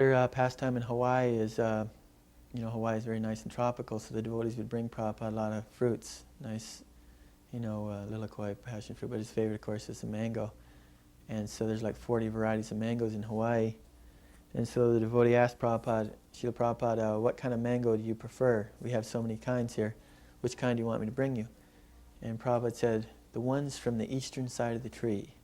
Their pastime in Hawaii is, Hawaii is very nice and tropical, so the devotees would bring Prabhupada a lot of fruits, nice, lilikoi, passion fruit, but his favorite, of course, is the mango. And so there's like 40 varieties of mangoes in Hawaii. And so the devotee asked Prabhupada, Srila Prabhupada, what kind of mango do you prefer? We have so many kinds here. Which kind do you want me to bring you? And Prabhupada said, the ones from the eastern side of the tree.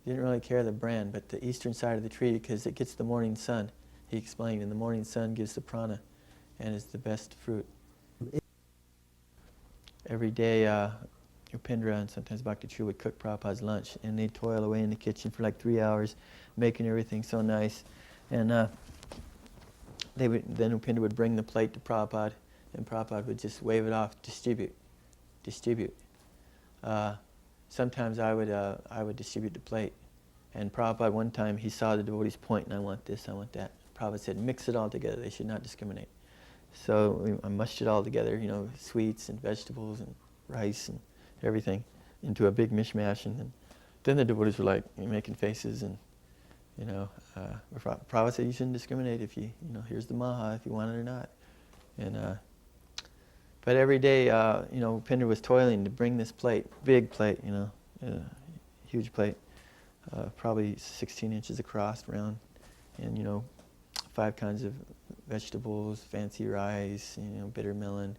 He didn't really care the brand, but the eastern side of the tree, because it gets the morning sun. He explained, and the morning sun gives the prana, and is the best fruit. Every day, Upendra and sometimes Bhakti True would cook Prabhupada's lunch, and they'd toil away in the kitchen for like 3 hours, making everything so nice. And then Upendra would bring the plate to Prabhupada, and Prabhupada would just wave it off, distribute. Sometimes I would distribute the plate. And Prabhupada, one time, he saw the devotees point, and I want this, I want that. Prabhupada said, mix it all together. They should not discriminate. So I mushed it all together, sweets and vegetables and rice and everything into a big mishmash. And then the devotees were like making faces, and Prabhupada said, you shouldn't discriminate if here's the maha, if you want it or not. And but every day, Upendra was toiling to bring this plate, big plate, huge plate, probably 16 inches across, round, and 5 kinds of vegetables, fancy rice, bitter melon,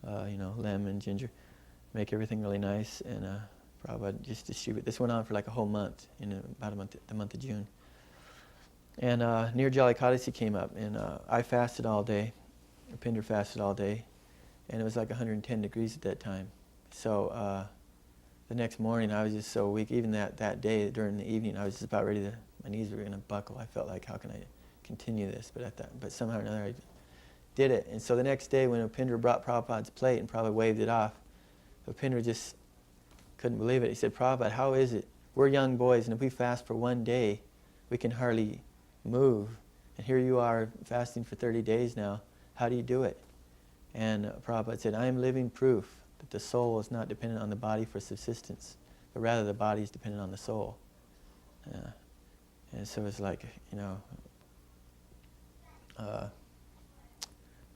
lemon, ginger, make everything really nice, and Prabhupada just distribute. This went on for like a whole month, about the month of June. And near Jolly Kadasi came up, and I fasted all day, Upendra fasted all day, and it was like 110 degrees at that time. So the next morning I was just so weak. Even that day during the evening I was just about ready to, my knees were going to buckle. I felt like, how can I continue this? But somehow or another I did it. And so the next day when Upendra brought Prabhupada's plate and Prabhupada waved it off, Upendra just couldn't believe it. He said, Prabhupada, how is it? We're young boys, and if we fast for one day, we can hardly move. And here you are fasting for 30 days now. How do you do it? And Prabhupada said, I am living proof that the soul is not dependent on the body for subsistence, but rather the body is dependent on the soul. And so it's like,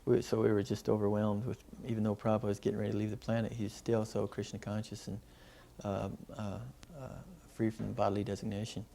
we were just overwhelmed with, even though Prabhupada was getting ready to leave the planet, he was still so Krishna conscious and free from bodily designation.